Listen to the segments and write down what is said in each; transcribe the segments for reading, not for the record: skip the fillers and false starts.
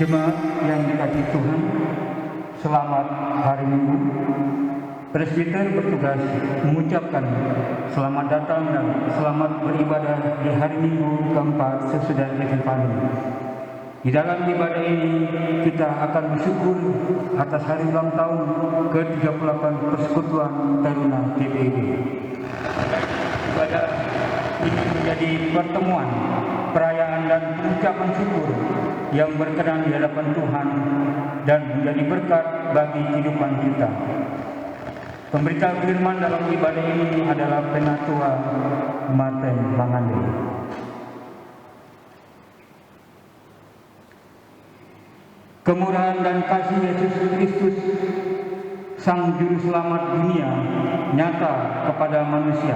Jemaat yang dikasihi Tuhan, selamat hari Minggu. Presbiter bertugas mengucapkan selamat datang dan selamat beribadah di hari Minggu keempat sesudah Epifani. Di dalam ibadah ini kita akan bersyukur atas hari ulang tahun ke-38 Persekutuan Taruna TPID. Ibadah ini menjadi pertemuan, perayaan dan pengucapan syukur yang berkenan di hadapan Tuhan dan menjadi berkat bagi kehidupan kita. Pemberita firman dalam ibadah ini adalah Penatua Martin Mangande. Kemurahan dan kasih Yesus Kristus, Sang Juru Selamat dunia, nyata kepada manusia.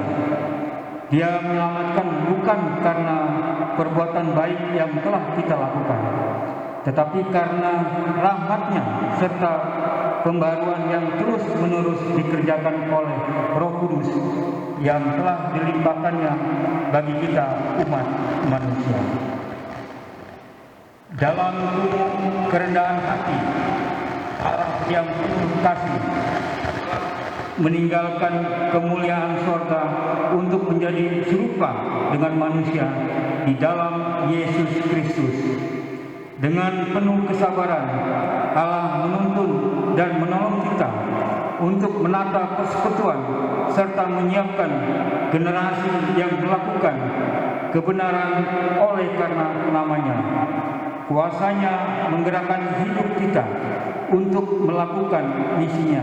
Dia menyelamatkan bukan karena perbuatan baik yang telah kita lakukan, tetapi karena rahmat-Nya serta pembaruan yang terus-menerus dikerjakan oleh Roh Kudus yang telah dilimpahkannya bagi kita umat manusia. Dalam kerendahan hati, Allah yang penuh kasih meninggalkan kemuliaan sorga untuk menjadi serupa dengan manusia di dalam Yesus Kristus. Dengan penuh kesabaran, Allah menuntun dan menolong kita untuk menata persekutuan serta menyiapkan generasi yang melakukan kebenaran oleh karena namanya. Kuasanya menggerakkan hidup kita untuk melakukan misinya,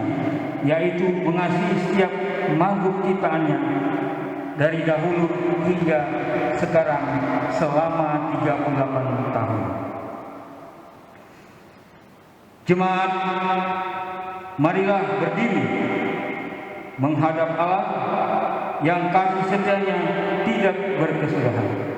yaitu mengasihi setiap makhluk ciptaannya dari dahulu hingga sekarang selama 38 tahun. Jemaat, marilah berdiri menghadap Allah yang kasih setianya tidak berkesudahan.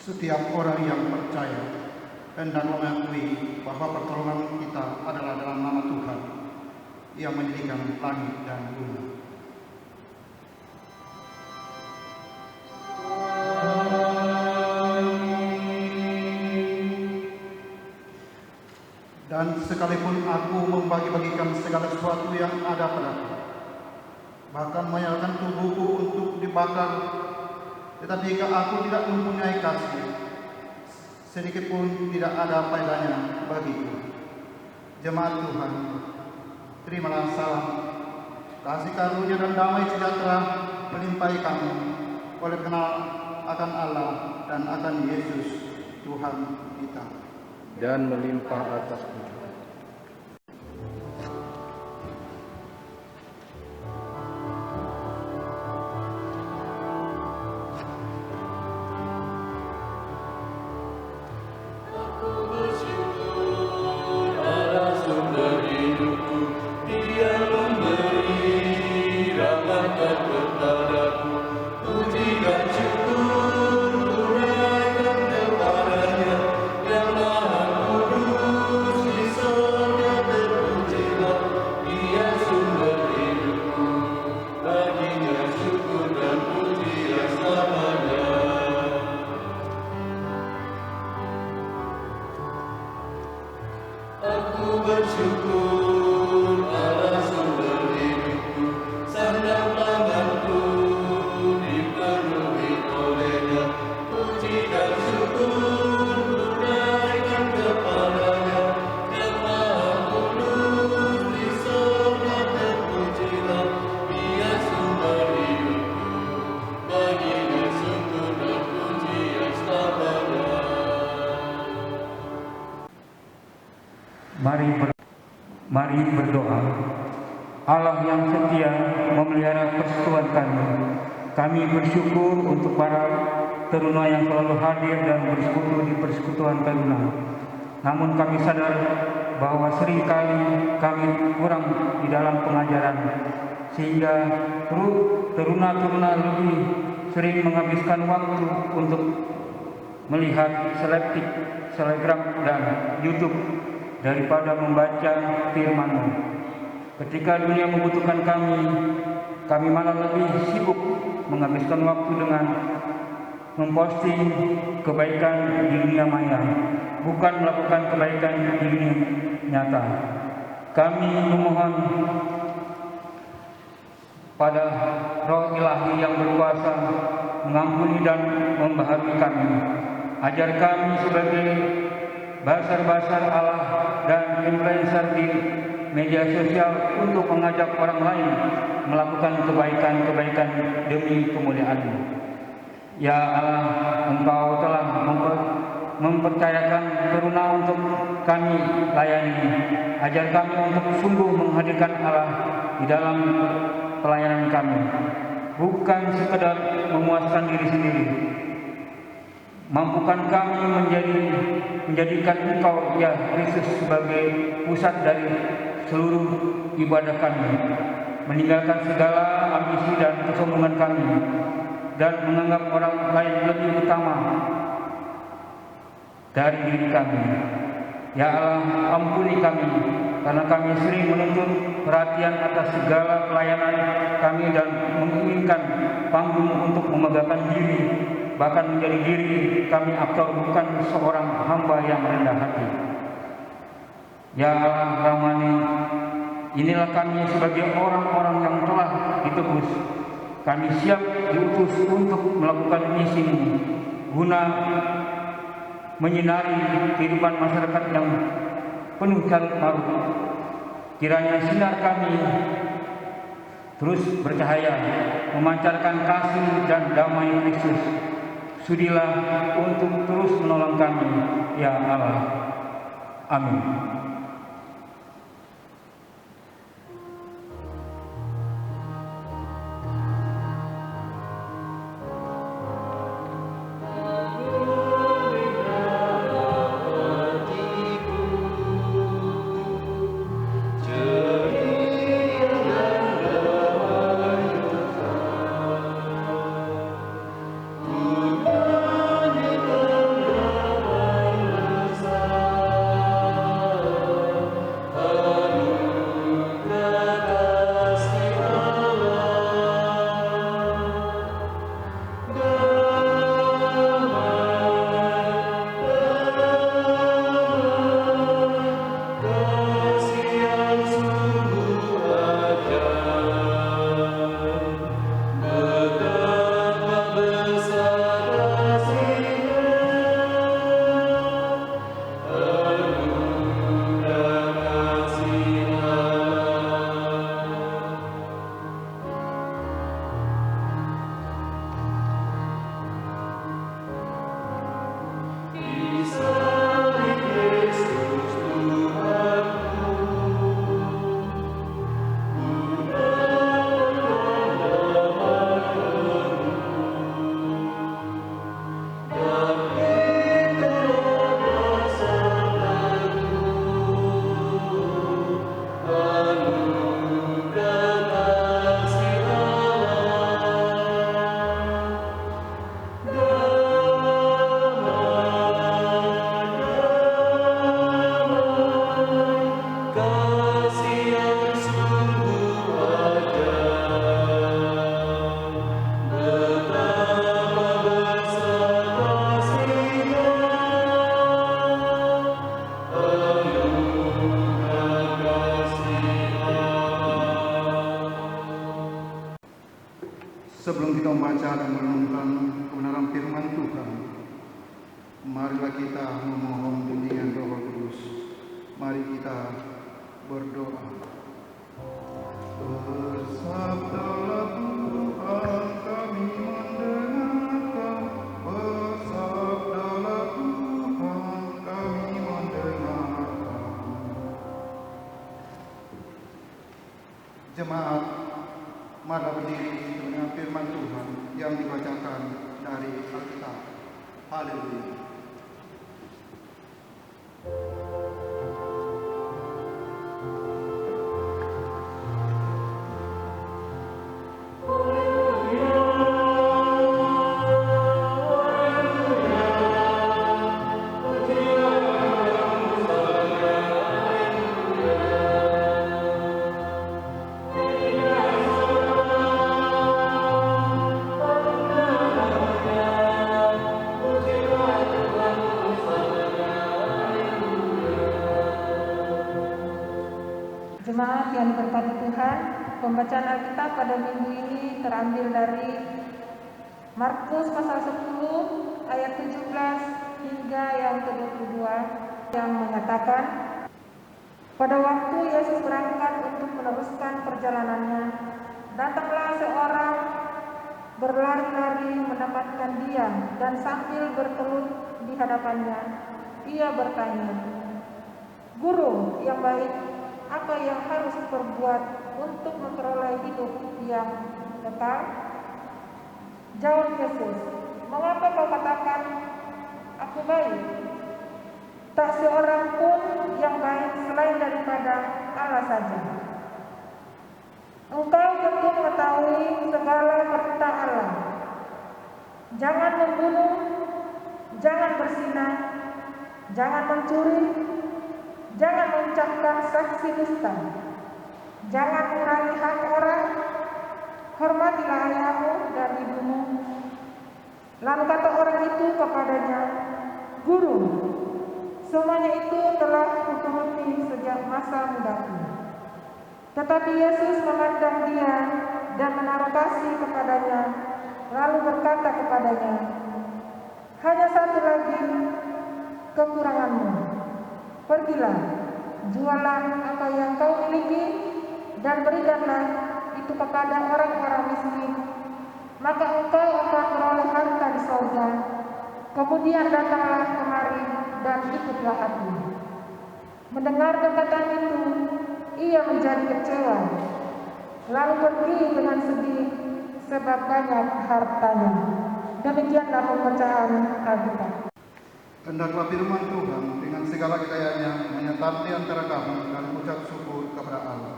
Setiap orang yang percaya hendak mengakui bahwa pertolongan kita adalah dalam nama Tuhan yang mendirikan langit dan bumi. Dan sekalipun aku membagi-bagikan segala sesuatu yang ada padaku, bahkan menyalakan tubuhku untuk dibakar, tetapi jika aku tidak mempunyai kasih, sedikit pun tidak ada faedahnya bagiku. Jemaat Tuhan, terimalah salam, kasih karunia dan damai sejahtera melimpahi kami oleh kenal akan Allah dan akan Yesus Tuhan kita, dan melimpah atas kita. Mari berdoa. Allah yang setia memelihara persekutuan kami. Kami bersyukur untuk para teruna yang selalu hadir dan bersekutu di persekutuan teruna. Namun kami sadar bahwa seringkali kami kurang di dalam pengajaran, sehingga teruna-teruna lebih sering menghabiskan waktu untuk melihat selebgram dan YouTube daripada membaca firman-Mu. Ketika dunia membutuhkan kami malah lebih sibuk menghabiskan waktu dengan memposting kebaikan di dunia maya, bukan melakukan kebaikan di dunia nyata. Kami memohon pada Roh Ilahi yang berkuasa mengampuni dan membaharui kami. Ajar kami sebagai basar-basar Allah dan influencer di media sosial untuk mengajak orang lain melakukan kebaikan-kebaikan demi kemuliaan-Mu. Ya Allah, Engkau telah mempercayakan teruna untuk kami layani. Ajar kami untuk sungguh menghadirkan Allah di dalam pelayanan kami, bukan sekedar memuaskan diri sendiri. Mampukan kami menjadikan Engkau, ya Kristus, sebagai pusat dari seluruh ibadah kami, meninggalkan segala ambisi dan kesombongan kami, dan menganggap orang lain lebih utama dari diri kami. Ya Allah, ampuni kami, karena kami sering menuntut perhatian atas segala pelayanan kami dan menginginkan panggung untuk memegahkan diri, bahkan menjadi diri kami aktor, bukan seorang hamba yang rendah hati. Ya Allah Rahmani, inilah kami sebagai orang-orang yang telah ditebus. Kami siap diutus untuk melakukan misi-Mu, guna menyinari kehidupan masyarakat yang penuh carut marut. Kiranya sinar kami terus bercahaya, memancarkan kasih dan damai Kristus. Sudilah untuk terus menolong kami, ya Allah. Amin. Sebelum kita membaca dan merenungkan kebenaran firman Tuhan, marilah kita memohon bimbingan Roh Kudus. Mari kita berdoa. Bersabdalah Tuhan, kami mendengarkan. Bersabdalah Tuhan, kami mendengarkan. Mari berdiri dengan firman Tuhan yang dibacakan dari Alkitab. Haleluya. Jemaat yang diberkati Tuhan, pembacaan Alkitab pada minggu ini terambil dari Markus pasal 10 ayat 17 hingga yang ke-22 yang menyatakan, pada waktu Yesus berangkat untuk meneruskan perjalanannya, datanglah seorang berlari-lari mendapatkan dia dan sambil bertelut di hadapannya, ia bertanya, "Guru yang baik, apa yang harus diperbuat untuk memperoleh hidup yang kekal?" Jawab Yesus, "Mengapa kau katakan, aku baik? Tak seorang pun yang baik selain daripada Allah saja. Engkau tentu mengetahui segala perintah Allah. Jangan membunuh, jangan berzinah, jangan mencuri, jangan mengucapkan saksi dusta, jangan mengurangi hak orang, hormatilah ayahmu dan ibumu." Lalu kata orang itu kepadanya, "Guru, semuanya itu telah kuturuti sejak masa mudaku." Tetapi Yesus memandang dia dan menaruh kasih kepadanya, lalu berkata kepadanya, "Hanya satu lagi kekuranganmu. Pergilah, jualah apa yang kau miliki dan berikanlah itu kepada orang-orang miskin, maka engkau akan beroleh harta di surga. Kemudian datanglah kemari dan ikutlah aku." Mendengar perkataan itu, ia menjadi kecewa, lalu pergi dengan sedih sebab banyak hartanya. Demikianlah pembacaan Alkitab. Hendaklah firman Tuhan dengan segala kekayaannya menyertai antara kami dan ucap syukur kepada Allah.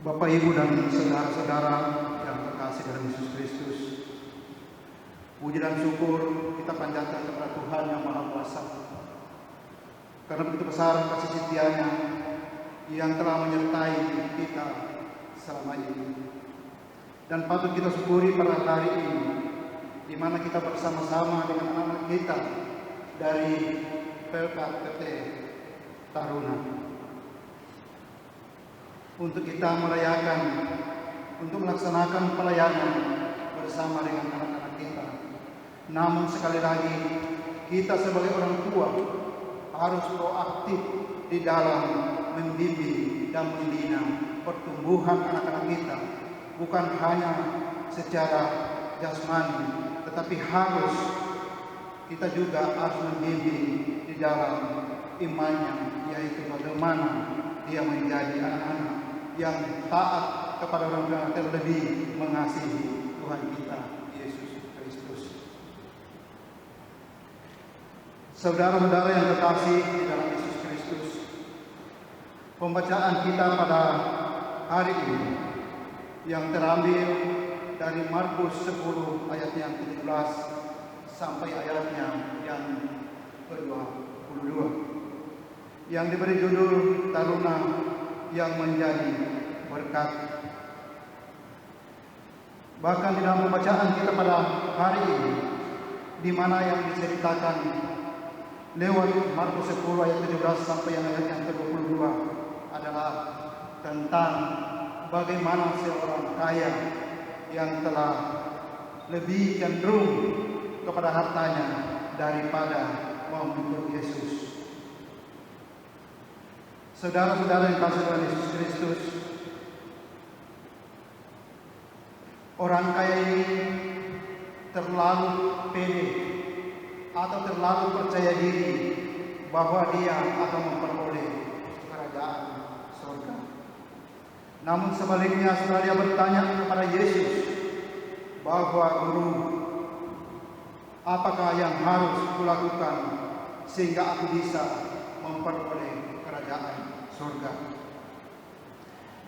Bapak, Ibu, dan saudara-saudara yang terkasih dalam Yesus Kristus, puji dan syukur kita panjatkan kepada Tuhan yang Maha Kuasa, karena begitu besar kasih setianya yang telah menyertai kita selama ini. Dan patut kita syukuri pada hari ini, di mana kita bersama-sama dengan anak-anak kita dari PLKT Taruna, untuk kita merayakan, untuk melaksanakan pelayanan bersama dengan anak-anak kita. Namun sekali lagi, kita sebagai orang tua harus proaktif di dalam membimbing dan membina pertumbuhan anak-anak kita, bukan hanya secara jasmani, tetapi kita juga harus membimbing di dalam imannya, yaitu bagaimana dia menjadi anak-anak yang taat kepada orang tua, terlebih mengasihi Tuhan kita Yesus Kristus. Saudara-saudara yang terkasih di dalam Yesus Kristus, pembacaan kita pada hari ini yang terambil dari Markus 10 ayat yang ke-17 sampai ayatnya yang ke-22, yang diberi judul Taruna yang menjadi berkat. Bahkan di dalam pembacaan kita pada hari ini, di mana yang diceritakan lewat Markus 10 ayat 17 sampai yang ayat yang ke-22 adalah tentang bagaimana seorang kaya yang telah lebih cenderung kepada hartanya daripada mau mengikut Yesus. Saudara-saudara yang kasih Tuhan Yesus Kristus, orang kaya ini terlalu pede atau terlalu percaya diri bahwa dia akan memperoleh kerajaan surga. Namun sebaliknya setelah dia bertanya kepada Yesus bahwa Guru, apakah yang harus kulakukan sehingga aku bisa memperoleh kerajaan surga?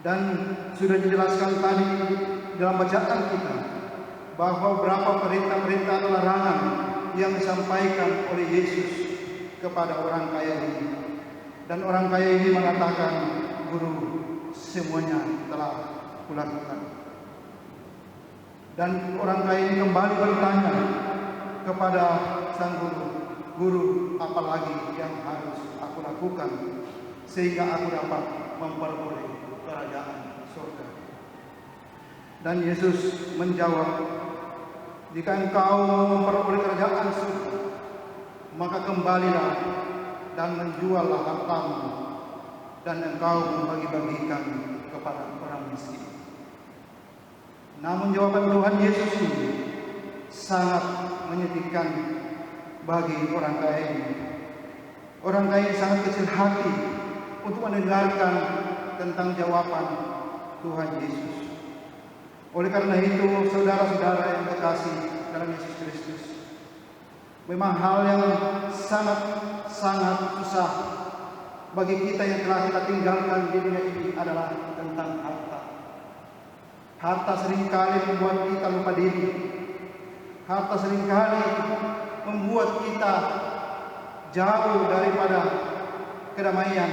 Dan sudah dijelaskan tadi dalam bacaan kita bahwa berapa perintah-perintah atau larangan yang disampaikan oleh Yesus kepada orang kaya ini. Dan orang kaya ini mengatakan, Guru, semuanya telah kulakukan. Dan orang kaya ini kembali bertanya kepada sang guru, Guru, apalagi yang harus aku lakukan sehingga aku dapat memperoleh kerajaan surga? Dan Yesus menjawab, jika engkau mau memperoleh kerajaan surga, maka kembalilah dan menjuallah hartamu, dan engkau membagi-bagikan kepada orang miskin. Namun jawaban Tuhan Yesus ini sangat menyedihkan bagi orang kaya ini. Orang kaya ini sangat kecil hati untuk mendengarkan tentang jawaban Tuhan Yesus. Oleh karena itu, saudara-saudara yang terkasih dalam Yesus Kristus, memang hal yang sangat susah bagi kita yang telah kita tinggalkan di dunia ini adalah tentang harta. Harta seringkali membuat kita lupa diri. Harta seringkali membuat kita jauh daripada kedamaian,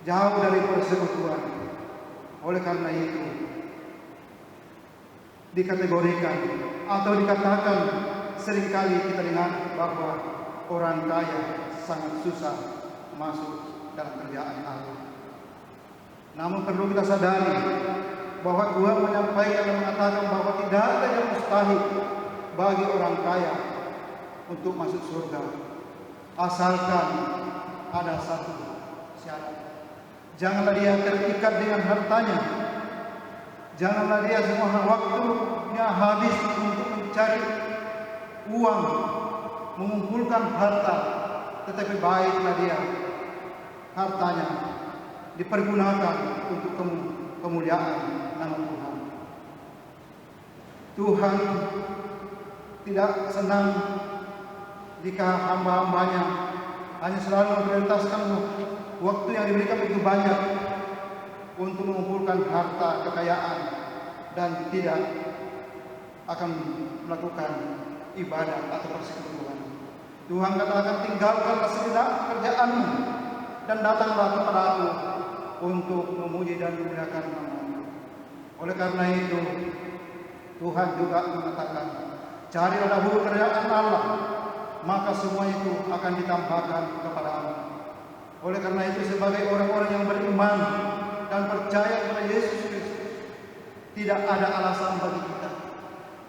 jauh dari persekutuan. Oleh karena itu, dikategorikan atau dikatakan seringkali kita dengar bahwa orang kaya sangat susah masuk dalam kerajaan Allah. Namun perlu kita sadari bahwa Tuhan menyampaikan dan mengatakan bahwa tidak ada yang mustahil bagi orang kaya untuk masuk surga, asalkan ada satu syarat. Janganlah dia terikat dengan hartanya. Janganlah dia semua waktunya habis untuk mencari uang, mengumpulkan harta, tetapi baiklah dia hartanya dipergunakan untuk kemuliaan nama Tuhan. Tuhan tidak senang jika hamba-hambanya hanya selalu memprioritaskan waktu yang diberikan begitu banyak untuk mengumpulkan harta kekayaan dan tidak akan melakukan ibadah atau persekutuan. Tuhan katakan, tinggalkanlah sejenak pekerjaanmu dan datanglah kepada aku untuk memuji dan memuliakan nama-Mu. Oleh karena itu, Tuhan juga mengatakan, carilah dahulu kerajaan Allah, maka semua itu akan ditambahkan kepadamu. Oleh karena itu, sebagai orang-orang yang beriman dan percaya kepada Yesus Kristus, tidak ada alasan bagi kita,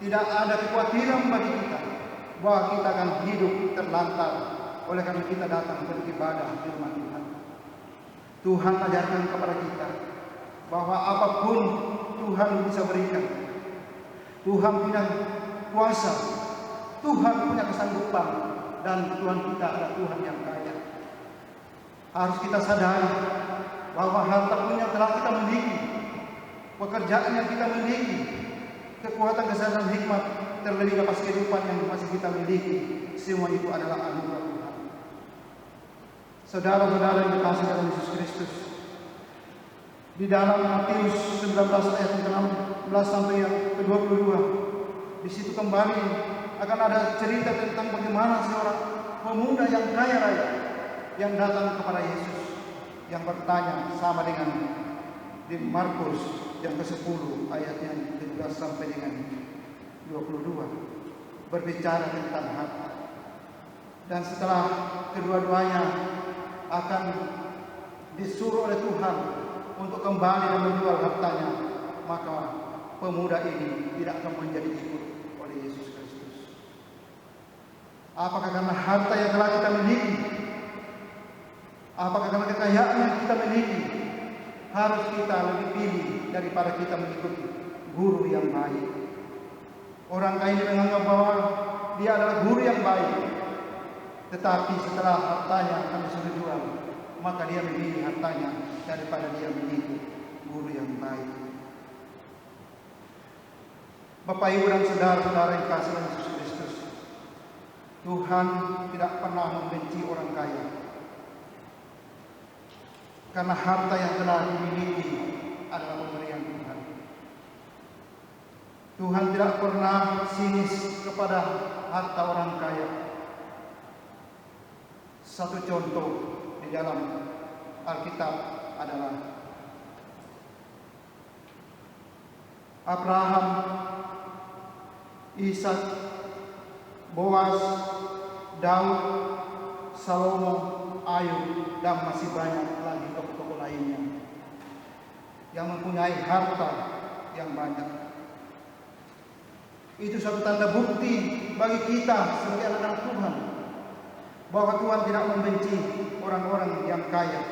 tidak ada kekhawatiran bagi kita bahwa kita akan hidup terlantar oleh karena kita datang beribadah di rumah Tuhan. Tuhan ajarkan kepada kita bahwa apapun Tuhan bisa berikan. Tuhan punya kuasa, Tuhan punya kesanggupan, dan Tuhan kita adalah Tuhan yang kaya. Harus kita sadari bahwa harta pun yang telah kita miliki, pekerjaan yang kita miliki, kekuatan kesehatan hikmat, terlebih lepas kehidupan yang masih kita miliki, semua itu adalah anugerah Tuhan. Saudara-saudara yang dikasihi dalam Yesus Kristus, di dalam Matius 19 ayat yang ke-16 sampai yang ke-22, di situ kembali akan ada cerita tentang bagaimana seorang pemuda yang kaya raya yang datang kepada Yesus, yang bertanya sama dengan di Markus yang ke-10 ayat yang 17 sampai dengan 22, berbicara tentang harta. Dan setelah kedua-duanya akan disuruh oleh Tuhan untuk kembali dan menjual hartanya, maka pemuda ini tidak akan menjadi ikut oleh Yesus Kristus. Apakah karena harta yang telah kita miliki? Apakah karena kekayaan yang kita miliki? Harus kita lebih pilih daripada kita mengikuti guru yang baik. Orang kaya ini menganggap bahwa dia adalah guru yang baik, tetapi setelah hartanya akan disuruh jual, maka dia memilih hartanya daripada dia mengikuti guru yang baik. Bapak, Ibu, dan saudara-saudara yang kasih dalam Yesus Kristus, Tuhan tidak pernah membenci orang kaya, karena harta yang telah dimiliki adalah pemberian Tuhan. Tuhan tidak pernah sinis kepada harta orang kaya. Satu contoh di dalam Alkitab adalah Abraham, Ishak, Boaz, Daud, Salomo, Ayub, dan masih banyak lagi tokoh-tokoh lainnya yang mempunyai harta yang banyak. Itu satu tanda bukti bagi kita sebagai anak-anak Tuhan bahwa Tuhan tidak membenci orang-orang yang kaya.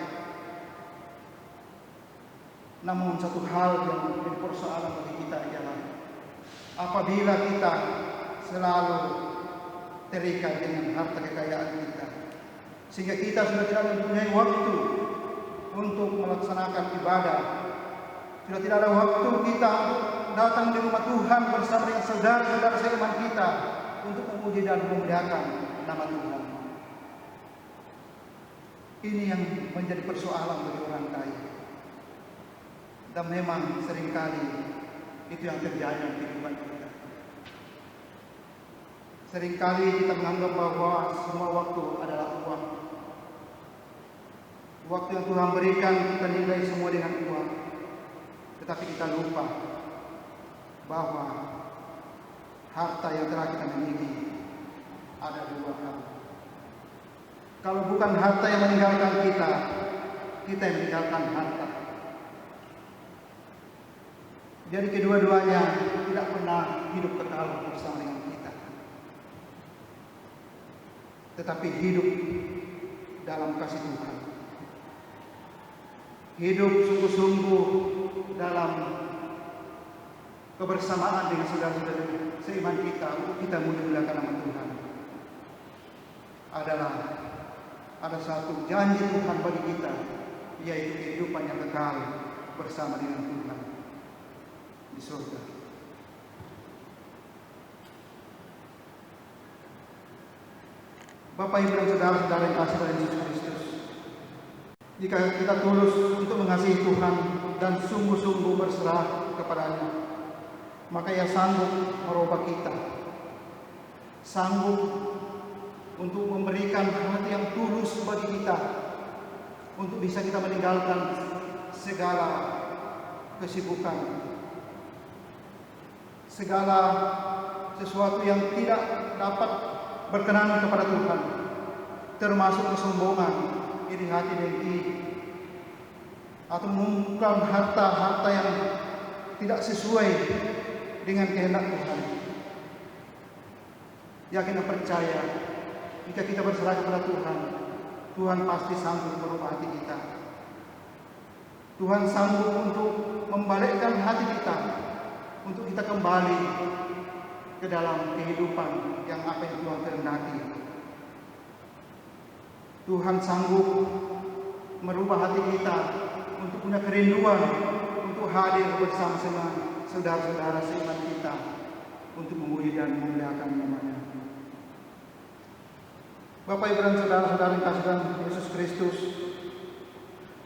Namun satu hal yang menjadi persoalan bagi kita ialah apabila kita selalu terikat dengan harta kekayaan kita, sehingga kita sudah tidak mempunyai waktu untuk melaksanakan ibadah, sudah tidak ada waktu kita untuk datang di rumah Tuhan bersama dengan saudara-saudara seiman kita untuk memuji dan memuliakan nama Tuhan. Ini yang menjadi persoalan bagi orang kaya. Dan memang seringkali itu yang terjadi dalam kehidupan kita. Seringkali kita menganggap bahwa semua waktu adalah uang. Waktu yang Tuhan berikan kita nilai semua dengan uang. Tetapi kita lupa bahwa harta yang telah kita miliki ada dua hal. Kalau bukan harta yang meninggalkan kita, kita yang meninggalkan harta. Jadi kedua-duanya tidak pernah hidup kekal bersama dengan kita, tetapi hidup dalam kasih Tuhan, hidup sungguh-sungguh dalam kebersamaan dengan saudara-saudara seiman kita untuk kita memuliakan nama Tuhan. Ada satu janji Tuhan bagi kita, yaitu kehidupan yang kekal bersama dengan Tuhan di surga. Bapak, Ibu, dan saudara-saudara yang kasih dalam Yesus Kristus, jika kita tulus untuk mengasihi Tuhan dan sungguh-sungguh berserah kepadanya, maka Ia sanggup merubah kita, sanggup untuk memberikan hati yang tulus bagi kita, untuk bisa kita meninggalkan segala kesibukan, segala sesuatu yang tidak dapat berkenan kepada Tuhan, termasuk kesombongan, iri hati, dengki, atau mengumpulkan harta-harta yang tidak sesuai dengan kehendak Tuhan. Yakin dan percaya, jika kita berserah kepada Tuhan, Tuhan pasti sanggup merubah hati kita. Tuhan sanggup untuk membalikkan hati kita, untuk kita kembali ke dalam kehidupan yang apa yang Tuhan kehendaki. Tuhan sanggup merubah hati kita untuk punya kerinduan untuk hadir bersama-sama saudara-saudara seiman kita untuk memuji dan memuliakan nama-Nya. Bapak, Ibu, dan saudara-saudara yang kasih dalam Yesus Kristus,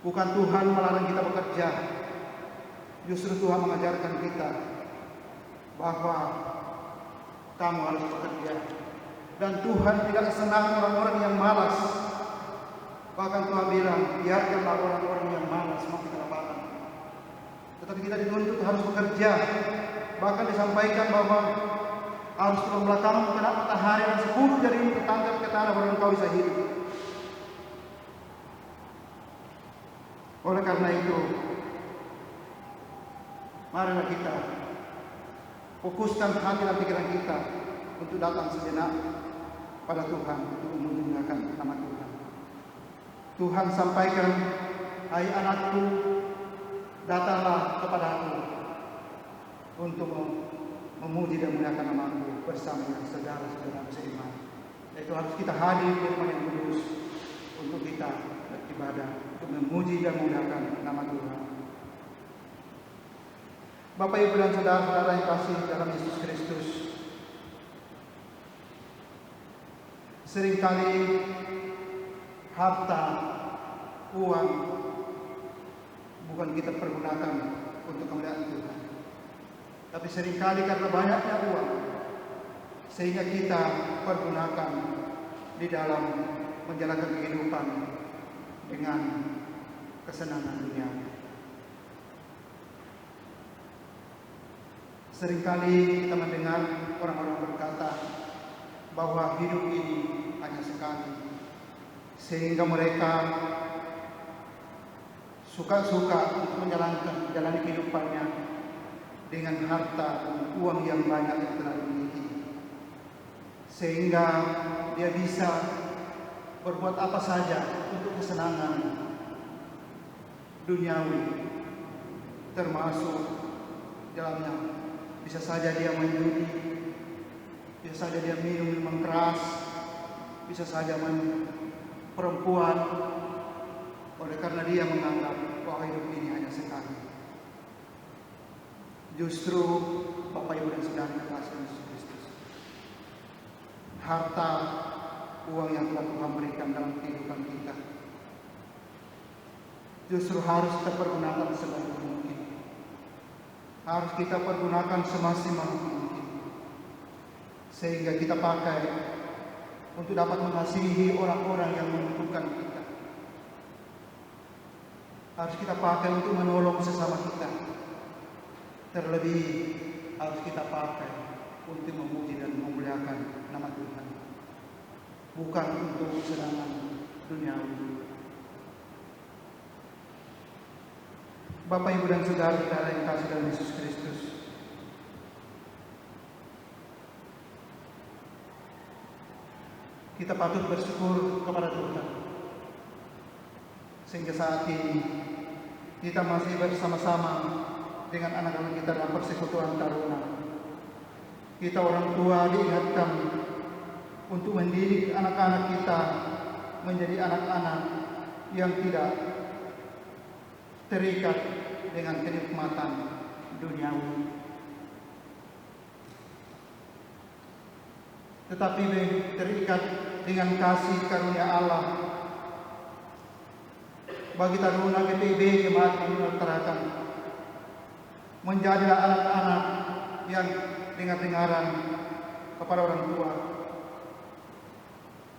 bukan Tuhan melarang kita bekerja, justru Tuhan mengajarkan kita bahwa kamu harus bekerja. Dan Tuhan tidak senang orang-orang yang malas. Bahkan Tuhan bilang, biarkanlah orang-orang yang malas mati kelaparan. Tetapi kita dituntut harus bekerja. Bahkan disampaikan bahwa harus tulang belakang kena matahari dan 10 jari ini tertangkap ke tanah baru engkau bisa hidup. Oleh karena itu, marilah kita fokuskan hati dan pikiran kita untuk datang sejenak pada Tuhan untuk memuliakan nama Tuhan. Tuhan sampaikan, hai anakku, datanglah kepadaku untuk memuji dan memuliakan nama-Ku bersama dengan saudara-saudara seiman. Itu harus kita hadir di rumah yang kudus untuk kita beribadah, untuk memuji dan memuliakan nama Tuhan. Bapak, Ibu, dan saudara-saudara yang kasih dalam Yesus Kristus, seringkali harta, uang bukan kita pergunakan untuk kemuliaan Tuhan. Tapi seringkali karena banyaknya uang, sehingga kita pergunakan di dalam menjalankan kehidupan dengan kesenangan dunia. Seringkali kita mendengar orang-orang berkata bahwa hidup ini hanya sekali, sehingga mereka suka-suka untuk menjalani kehidupannya dengan harta dan uang yang banyak yang telah dimiliki, sehingga dia bisa berbuat apa saja untuk kesenangan duniawi, termasuk dalamnya bisa saja dia menjudi, bisa saja dia minum minuman keras, bisa saja perempuan, oleh karena dia menganggap bahwa hidup ini hanya sekali. Justru Bapak, Ibu, dan saudara yang kasih Yesus Kristus, harta, uang yang telah Tuhan berikan dalam kehidupan kita justru harus kita pergunakan sebaik mungkin. Harus kita pergunakan semaksimal mungkin, sehingga kita pakai untuk dapat mengasihi orang-orang yang membutuhkan kita. Harus kita pakai untuk menolong sesama kita. Terlebih harus kita pakai untuk memuji dan memuliakan nama Tuhan, bukan untuk kesenangan duniawi. Bapak, Ibu, dan saudara-saudara yang kasih dalam Yesus Kristus, kita patut bersyukur kepada Tuhan sehingga saat ini kita masih bersama-sama dengan anak-anak kita dalam persekutuan taruna. Kita orang tua diingatkan untuk mendidik anak-anak kita menjadi anak-anak yang tidak terikat dengan kenikmatan duniawi, tetapi terikat dengan kasih karunia Allah. Bagi taruna GPIB Jemaat Pembina Tarakan, menjadilah anak-anak yang dengar-dengaran kepada orang tua,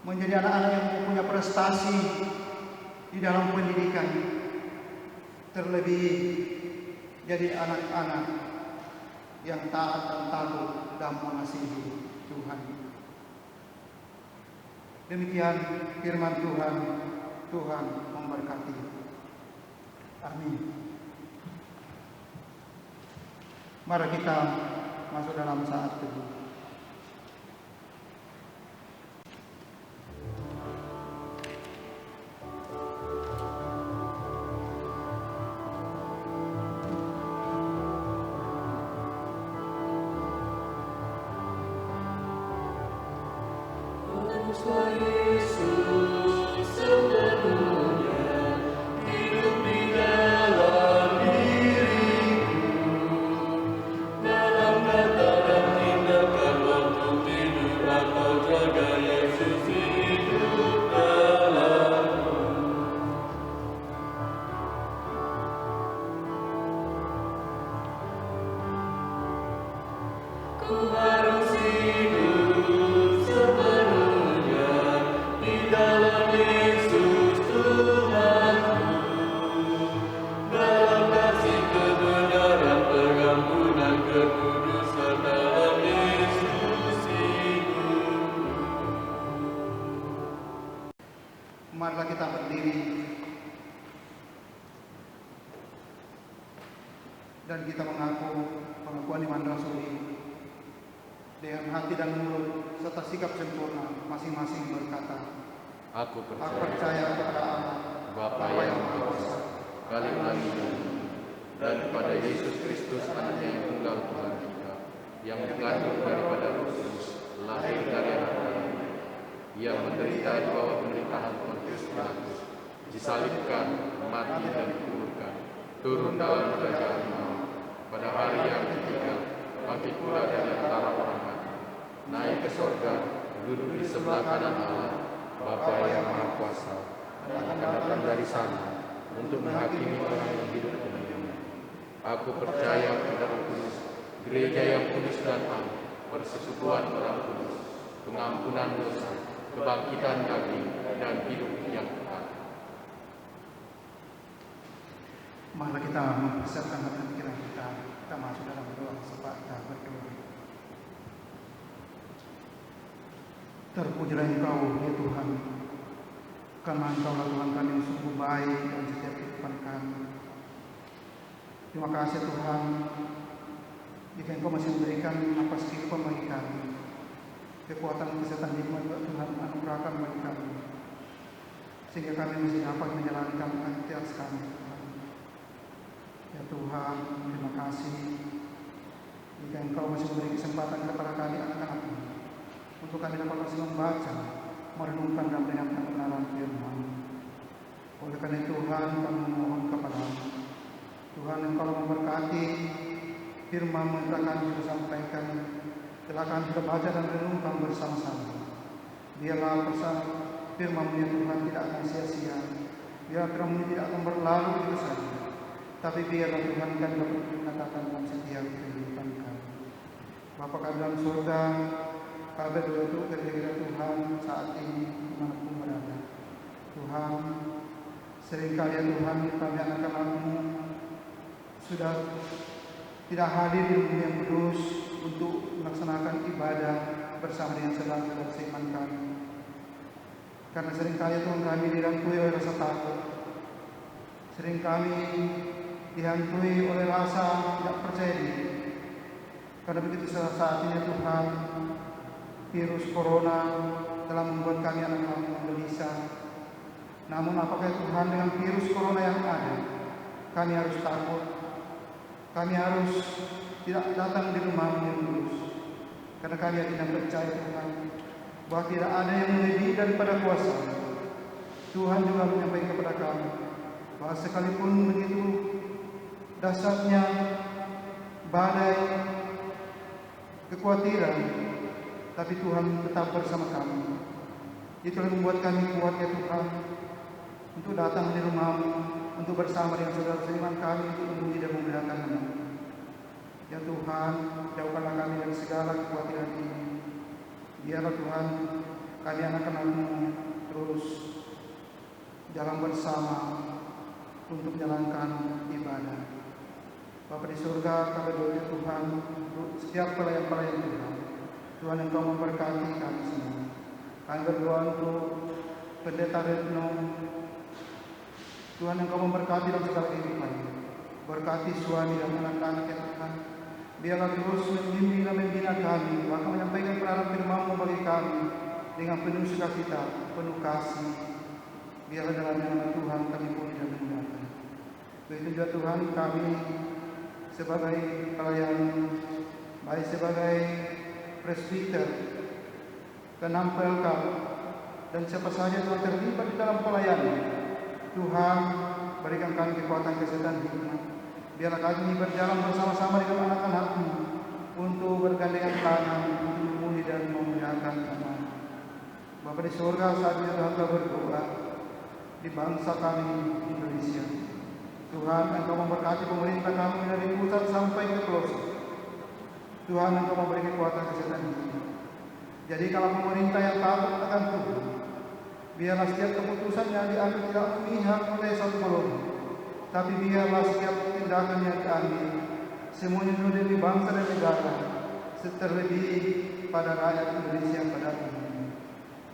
menjadi anak-anak yang punya prestasi di dalam pendidikan, terlebih jadi anak-anak yang taat dan takut dalam mengasihi Tuhan. Demikian firman Tuhan. Tuhan memberkati. Amin. Mari kita masuk dalam saat teduh. Marilah kita berdiri dan kita mengaku pengakuan iman rasuli dengan hati dan mulut serta sikap sempurna masing-masing berkata, Aku aku percaya kepada Allah, Bapa yang Maha Esa, Kalik Langit dan kepada Yesus Kristus anaknya yang tunggal Tuhan kita, yang mengandung daripada Roh Kudus, lahir dari anak laki, yang menderita di bawah pemerintahan Pontius Pilatus, disalibkan, mati dan dikuburkan, turun dalam kerajaan maut, pada hari yang ketiga bangkit pula dari antara orang mati, naik ke sorga, duduk di sebelah kanan Allah, Bapa yang Maha Kuasa, dan akan datang dari sana untuk menghakimi orang yang hidup dan mati. Aku percaya kepada Roh Kudus, gereja yang kudus dan am, persekutuan orang kudus, pengampunan dosa, kebangkitan daging, dan hidup yang kekal. Mari kita mempersiapkan hati pikiran kita masuk dalam doa sebab kita berdoa. Terpujilah Engkau, ya Tuhan, karena Engkaulah Tuhan kami yang sungguh baik dan setiap kehidupan kami. Terima kasih Tuhan, jika Engkau masih memberikan napas kehidupan bagi kami, kekuatan kesehatan hikmat Tuhan anugerahkan bagi kami, sehingga kami masih dapat menjalankan aktivitas kami. Ya Tuhan, terima kasih jika Engkau masih memberi kesempatan kepada kami anak-anak-Mu untuk kami dapat masih membaca, merenungkan dan mendengarkan kebenaran firman. Oleh karena Tuhan, kami memohon kepada-Mu, Tuhan Engkau memberkati firman yang telah kami sudah sampaikan, telah kami sudah baca dan renungkan bersama-sama. Biarlah bersama firman-Mu ya Tuhan tidak akan sia-sia, biar firman-Mu tidak akan berlalu begitu saja, tapi biarlah Tuhan kami dapat mengatakan dalam setiap kehidupan kami. Bapa kami dalam surga, kami berdoa untuk gereja Tuhan saat ini dimanapun berada. Tuhan, seringkali ya Tuhan kami anak-anak-Mu sudah tidak hadir di dunia yang kudus untuk melaksanakan ibadah bersama dengan saudara-saudara seiman kami. Karena seringkali Tuhan kami dihantui oleh rasa takut, sering kami dihantui oleh rasa tidak percaya diri. Karena begitu saat ini Tuhan, virus corona telah membuat kami anak-anak gelisah. Namun apakah Tuhan dengan virus corona yang ada, kami harus takut, kami harus tidak datang di rumah-Mu yang kudus, karena kami tidak percaya Tuhan bahwa tidak ada yang lebih daripada kuasa. Tuhan juga menyampaikan kepada kami bahwa sekalipun begitu dasarnya badai kekhawatiran, tapi Tuhan tetap bersama kami. Itulah membuat kami kuat ya Tuhan, untuk datang di rumah-Mu, untuk bersama dengan saudara seiman kami untuk memuji dan memuliakan Nama-Mu. Ya Tuhan, jauhkanlah kami dari segala kekhawatiran ini. Biarlah Tuhan, kami anak-anak-Mu terus jalan bersama untuk menjalankan ibadah. Bapa di surga, kami berdoa Tuhan untuk setiap pelayan-pelayan Tuhan. Tuhan Engkau memberkati kami semua. Kami berdoa untuk Pendeta Retno. Tuhan Engkau memberkati dalam segala kehidupan. Berkati suami dan anak-anak ya Tuhan. Biarlah terus membimbing dan membina kami, bahkan menyampaikan kebenaran firman-Mu bagi kami dengan penuh sukacita, penuh kasih. Biarlah dalam nama Tuhan kami puji dan memuliakan. Begitu juga Tuhan, kami sebagai pelayan, baik sebagai presbiter, penampilkan, dan siapa saja yang terlibat di dalam pelayanan, Tuhan berikan kami kekuatan kesehatan hikmat. Biarlah kami berjalan bersama-sama dengan anak-anak-Mu untuk bergandengan tangan untuk memuji dan memuliakan Nama. Bapa di surga, saat ini Tuhan kami berdoa di bangsa kami Indonesia. Tuhan, Engkau memberkati pemerintah kami dari pusat sampai ke pelosok. Tuhan, Engkau memberi kekuatan kesehatan hikmat. Jadi kalau pemerintah yang takut akan Tuhan, biarlah setiap keputusan yang diambil tidak memihak oleh satu golongan, tapi biarlah setiap tindakan yang diambil semuanya demi bangsa dan negara, terlebih pada rakyat Indonesia pada ini.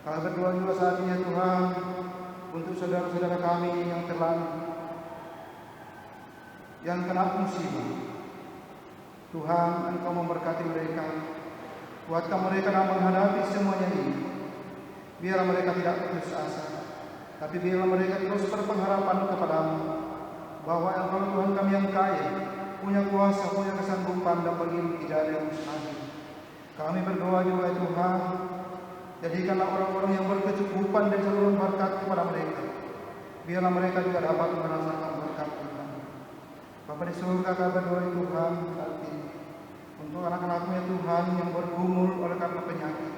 Kalau berdoa juga saat ini Tuhan untuk saudara-saudara kami yang telah yang kena musibah, Tuhan, Engkau memberkati mereka. Kuatkan mereka dalam menghadapi semuanya ini. Biarlah mereka tidak putus asa, tapi biarlah mereka terus berpengharapan kepadamu, bahwa Engkau Tuhan kami yang kaya, punya kuasa, punya kesanggupan, dan bagimu tidak ada yang mustahil. Kami berdoa juga Tuhan, jadikanlah orang-orang yang berkecukupan dan seluruh berkat kepada mereka. Biarlah mereka juga dapat merasakan berkat Tuhan. Bapa di surga, kami berdoa Tuhan saat ini untuk anak-anakmu ya Tuhan yang bergumul oleh karena penyakit.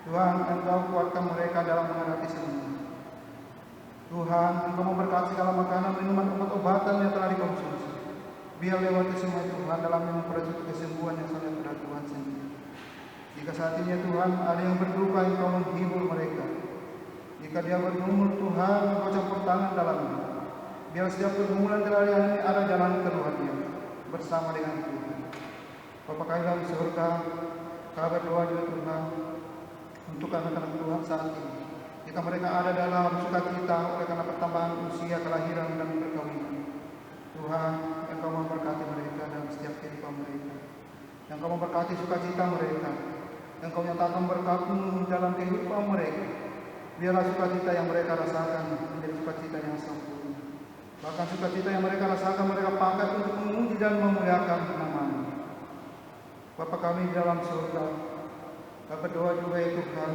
Tuhan, Engkau kuatkan mereka dalam menghadapi semua. Tuhan, Engkau memberkati segala makanan, minuman, obat-obatan yang telah dikonsumsi. Biar lewati semua Tuhan dalam memperoleh kesembuhan yang sangat pada Tuhan sendiri. Jika saat ini ya Tuhan ada yang berduka, Engkau menghibur mereka. Jika dia bergumul Tuhan, Engkau campur tangan dalamnya. Biar setiap pergumulan terhadap ini ada jalan keluarnya bersama dengan Tuhan. Bapa kami dalam surga, kami berdoa juga Tuhan untuk anak-anak Tuhan saat ini. Jika mereka ada dalam sukacita oleh karena pertambahan usia, kelahiran, dan perkawinan, Tuhan, Engkau memberkati mereka dalam setiap kehidupan mereka. Engkau memberkati sukacita mereka. Engkau nyatakan berkat-Mu dalam kehidupan mereka. Biarlah sukacita yang mereka rasakan menjadi sukacita yang sempurna. Bahkan sukacita yang mereka rasakan mereka pakai untuk memuji dan memuliakan nama-Mu. Bapa kami di dalam surga, kami berdoa juga ya Tuhan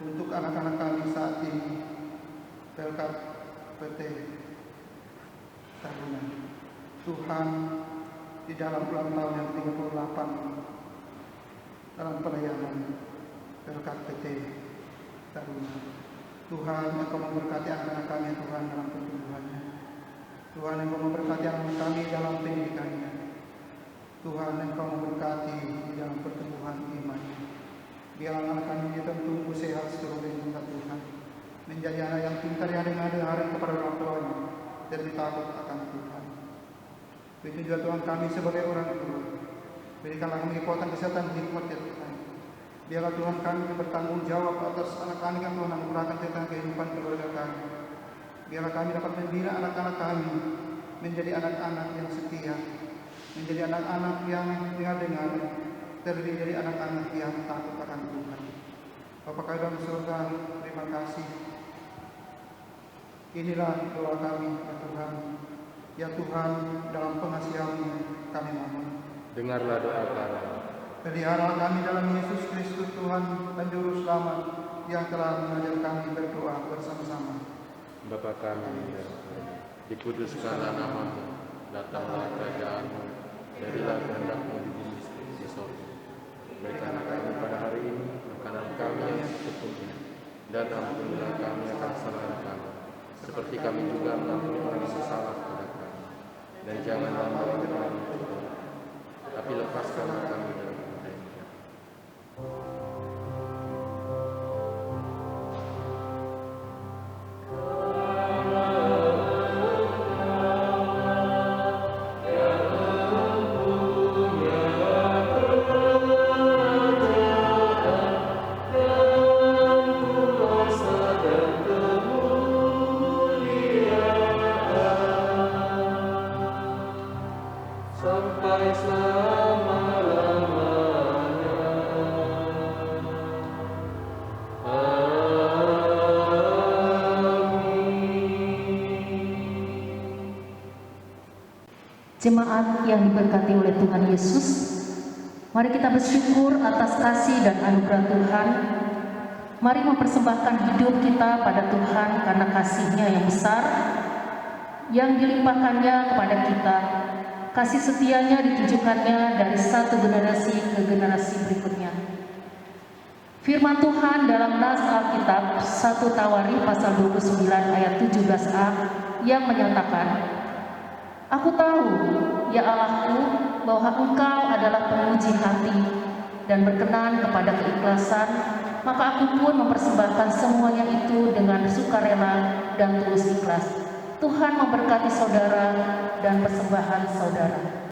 untuk anak-anak kami saat ini, Pelkat PT Taruna. Tuhan, di dalam ulang tahun yang 38 dalam pelayanan Pelkat PT Taruna, Tuhan, Engkau memberkati anak-anak kami Tuhan dalam pertumbuhannya. Tuhan, Engkau memberkati anak kami dalam pendidikannya. Tuhan, Engkau memberkati di dalam pertumbuhan imannya. Biar anak kami tumbuh sehat seluruh dunia Tuhan, menjadi anak yang pintar, yang dengar kepada orang tuanya, dan takut akan Tuhan. Begitu juga Tuhan, kami sebagai orang tua, berikanlah kami kekuatan, kesehatan, hikmat ya Tuhan. Biarlah Tuhan kami bertanggung jawab atas anak kami yang Tuhan mengurangkan tentang kehidupan keluarga kami. Biarlah kami dapat membina anak-anak kami menjadi anak-anak yang setia, menjadi anak-anak yang dengar-dengar, terlebih dari anak-anak yang takut akan Tuhan. Bapa kami dalam surga, terima kasih. Inilah doa kami ya Tuhan. Ya Tuhan, dalam pengasihan-Mu kami mohon. Dengarlah doa kami. Pelihara kami dalam Yesus Kristus Tuhan dan Juru Selamat yang telah mengajar kami berdoa bersama-sama. Bapa kami, dikuduskanlah nama-Mu, datanglah kerajaan-Mu, jadilah kehendak-Mu di bumi seperti di surga. Berikanlah kami pada hari ini makanan kami yang secukupnya, dan ampunilah kami akan kesalahan kami, seperti kami juga mengampuni orang yang bersalah kepada kami. Dan janganlah membawa kami ke cobaan, tapi lepaskanlah kami dari kepada yang jahat. Jemaat yang diberkati oleh Tuhan Yesus, mari kita bersyukur atas kasih dan anugerah Tuhan. Mari mempersembahkan hidup kita pada Tuhan karena kasih-Nya yang besar, yang dilimpahkannya kepada kita. Kasih setia-Nya ditunjukkannya dari satu generasi ke generasi berikutnya. Firman Tuhan dalam nas Alkitab 1 Tawarikh pasal 29 ayat 17a yang menyatakan, Aku tahu, ya Allahku, bahwa Engkau adalah penguji hati dan berkenan kepada keikhlasan, maka aku pun mempersembahkan semuanya itu dengan sukarela dan tulus ikhlas. Tuhan memberkati saudara dan persembahan saudara.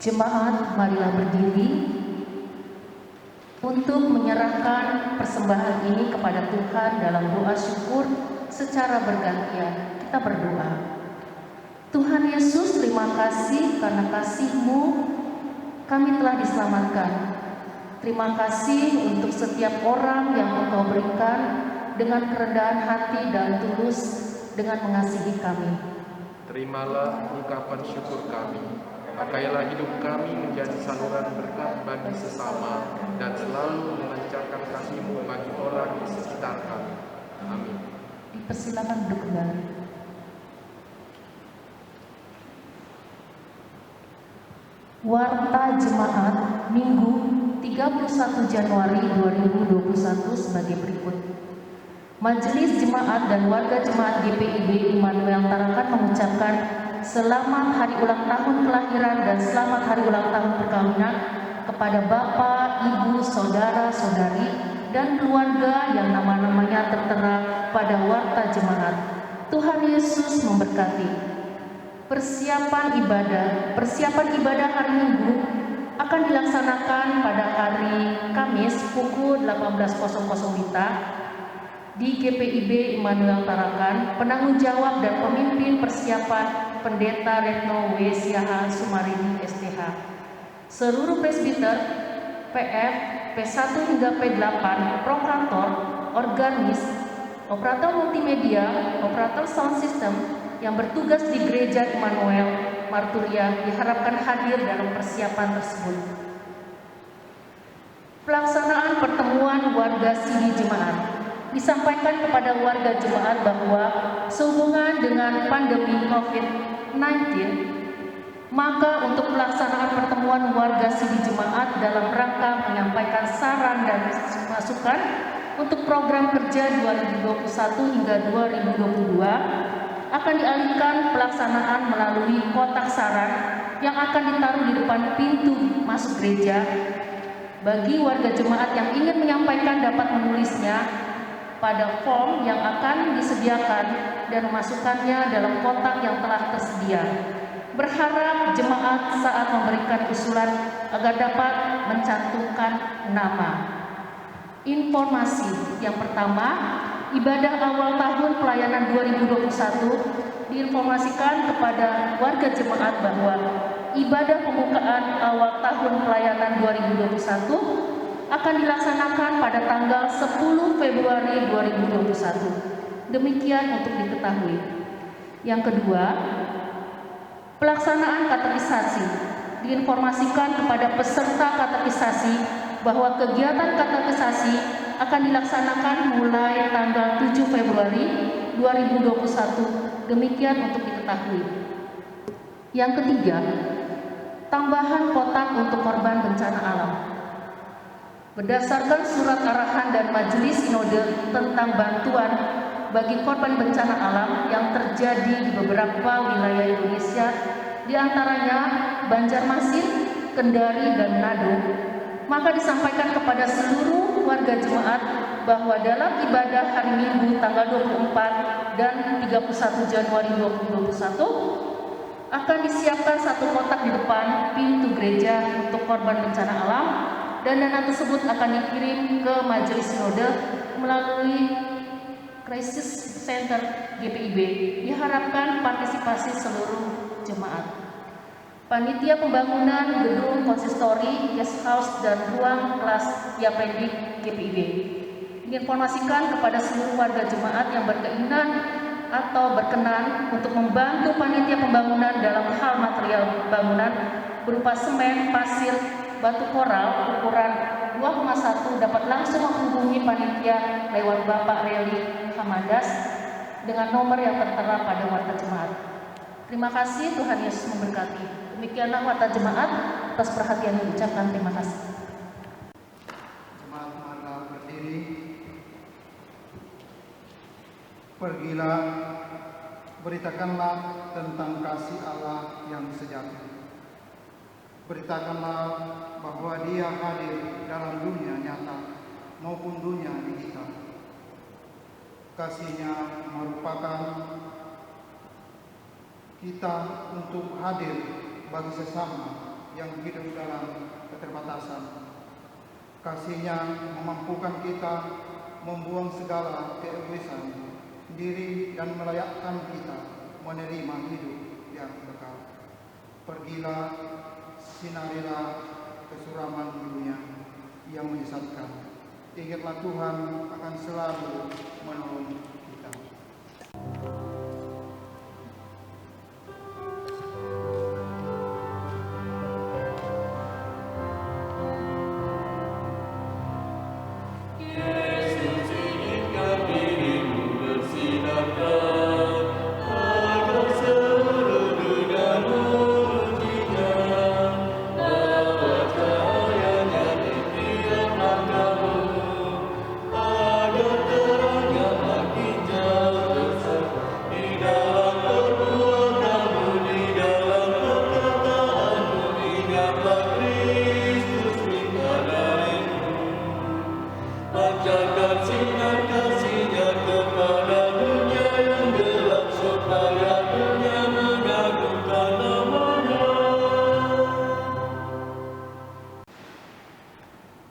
Jemaat, marilah berdiri untuk menyerahkan persembahan ini kepada Tuhan dalam doa syukur secara bergantian. Kita berdoa. Tuhan Yesus, terima kasih karena kasih-Mu kami telah diselamatkan. Terima kasih untuk setiap orang yang Engkau berikan dengan kerendahan hati dan tulus dengan mengasihi kami. Terimalah ungkapan syukur kami. Pakailah hidup kami menjadi saluran berkat bagi sesama dan selalu melancarkan kasih-Mu bagi orang di sekitar kami. Amin. Dipersilakan duduk kembali. Warta Jemaat Minggu 31 Januari 2021 sebagai berikut. Majelis Jemaat dan warga Jemaat GPIB Immanuel Tarakan mengucapkan selamat hari ulang tahun kelahiran dan selamat hari ulang tahun perkawinan kepada Bapak, Ibu, Saudara, Saudari, dan keluarga yang nama-namanya tertera pada Warta Jemaat. Tuhan Yesus memberkati. Persiapan ibadah hari Minggu akan dilaksanakan pada hari Kamis pukul 18.00 WITA di GPIB Immanuel Tarakan. Penanggung jawab dan pemimpin persiapan Pendeta Retno W. Siahaan Sumarini STH. Seluruh presbiter, PF, P1 hingga P8, prokantor, organis, operator multimedia, operator sound system yang bertugas di Gereja Immanuel Marturia diharapkan hadir dalam persiapan tersebut. Pelaksanaan pertemuan warga Sidi Jemaat. Disampaikan kepada warga jemaat bahwa sehubungan dengan pandemi COVID-19, maka untuk pelaksanaan pertemuan warga Sidi Jemaat dalam rangka menyampaikan saran dan masukan untuk program kerja 2021 hingga 2022 akan dialihkan pelaksanaan melalui kotak saran yang akan ditaruh di depan pintu masuk gereja. Bagi warga jemaat yang ingin menyampaikan dapat menulisnya pada form yang akan disediakan dan memasukkannya dalam kotak yang telah tersedia. Berharap jemaat saat memberikan usulan agar dapat mencantumkan nama. Informasi yang pertama, ibadah awal tahun pelayanan 2021 diinformasikan kepada warga jemaat bahwa ibadah pembukaan awal tahun pelayanan 2021 akan dilaksanakan pada tanggal 10 Februari 2021. Demikian untuk diketahui. Yang kedua, pelaksanaan katekisasi diinformasikan kepada peserta katekisasi bahwa kegiatan katekisasi akan dilaksanakan mulai tanggal 7 Februari 2021. Demikian untuk diketahui. Yang ketiga, tambahan kotak untuk korban bencana alam. Berdasarkan surat arahan dan majelis sinode tentang bantuan bagi korban bencana alam yang terjadi di beberapa wilayah Indonesia, diantaranya Banjarmasin, Kendari, dan Manado, maka disampaikan kepada seluruh warga jemaat bahwa dalam ibadah hari Minggu tanggal 24 dan 31 Januari 2021 akan disiapkan satu kotak di depan pintu gereja untuk korban bencana alam, dan dana tersebut akan dikirim ke Majelis Sinode melalui Crisis Center GPIB. Diharapkan partisipasi seluruh jemaat. Panitia pembangunan gedung konsistori, guest house, dan ruang kelas Yapendik GPIB diinformasikan kepada seluruh warga jemaat yang berkeinginan atau berkenan untuk membantu panitia pembangunan dalam hal material bangunan berupa semen, pasir, batu koral ukuran 2,1 dapat langsung menghubungi panitia lewat Bapak Reli Hamadas dengan nomor yang tertera pada warta jemaat. Terima kasih, Tuhan Yesus memberkati. Demikianlah warta jemaat, atas perhatian yang diucapkan. Terima kasih. Jemaat marilah berdiri. Pergilah, beritakanlah tentang kasih Allah yang sejati. Beritakanlah bahwa Dia hadir dalam dunia nyata maupun dunia digital. Kasih-Nya merupakan kita untuk hadir bagi sesama yang hidup dalam keterbatasan. Kasih-Nya memampukan kita membuang segala keegoisan diri dan melayakkan kita menerima hidup yang kekal. Pergilah, sinarilah kesuraman dunia yang menyesatkan. Ingatlah Tuhan akan selalu menolong kita.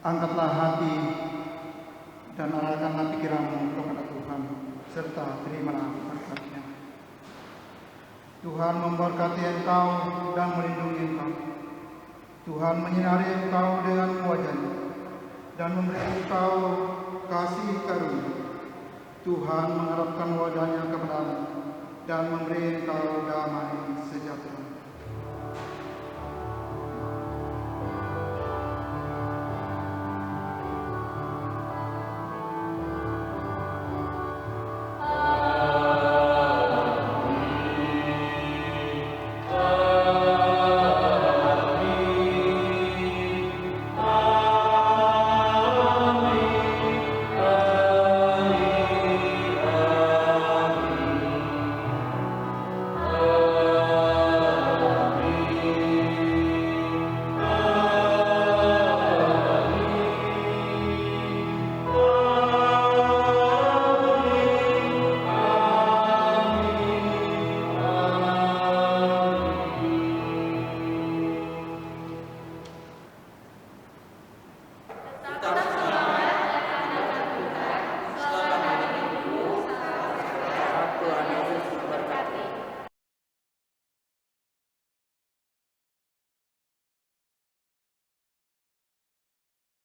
Angkatlah hati dan arahkanlah pikiranmu kepada Tuhan, serta terimalah berkat-Nya. Tuhan memberkati engkau dan melindungi engkau. Tuhan menyinari engkau dengan wajah-Nya dan memberi engkau kasih karunia. Tuhan mengharapkan wajah-Nya kepadamu dan memberi engkau damai